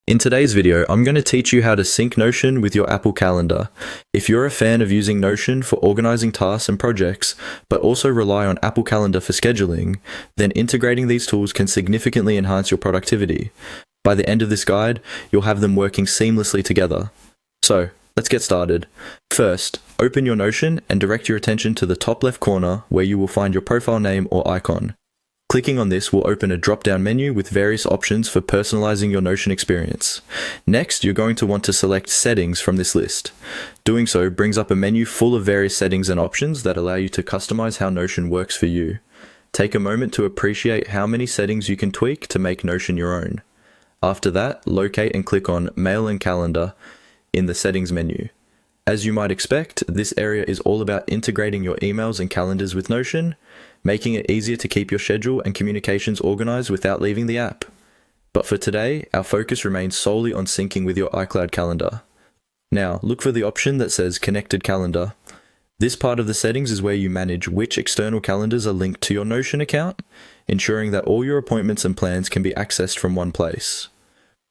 In today's video, I'm going to teach you how to sync Notion with your Apple Calendar. If you're a fan of using Notion for organizing tasks and projects, but also rely on Apple Calendar for scheduling, then integrating these tools can significantly enhance your productivity. By the end of this guide, you'll have them working seamlessly together. So, let's get started. First, open your Notion and direct your attention to the top left corner where you will find your profile name or icon. Clicking on this will open a drop-down menu with various options for personalizing your Notion experience. Next, you're going to want to select Settings from this list. Doing so brings up a menu full of various settings and options that allow you to customize how Notion works for you. Take a moment to appreciate how many settings you can tweak to make Notion your own. After that, locate and click on Mail and Calendar in the Settings menu. As you might expect, this area is all about integrating your emails and calendars with Notion, making it easier to keep your schedule and communications organized without leaving the app. But for today, our focus remains solely on syncing with your iCloud calendar. Now, look for the option that says Connected Calendar. This part of the settings is where you manage which external calendars are linked to your Notion account, ensuring that all your appointments and plans can be accessed from one place.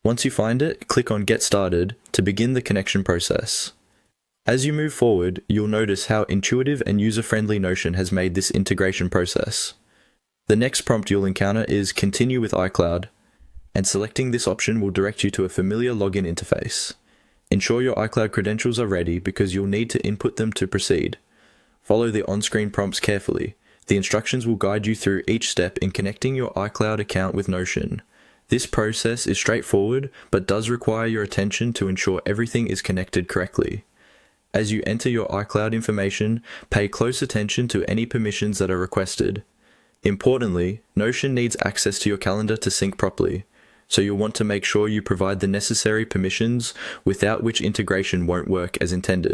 Once you find it, click on Get Started to begin the connection process. As you move forward, you'll notice how intuitive and user-friendly Notion has made this integration process. The next prompt you'll encounter is Continue with iCloud, and selecting this option will direct you to a familiar login interface. Ensure your iCloud credentials are ready because you'll need to input them to proceed. Follow the on-screen prompts carefully. The instructions will guide you through each step in connecting your iCloud account with Notion. This process is straightforward, but does require your attention to ensure everything is connected correctly. As you enter your iCloud information, pay close attention to any permissions that are requested. Importantly, Notion needs access to your calendar to sync properly, so you'll want to make sure you provide the necessary permissions, without which integration won't work as intended.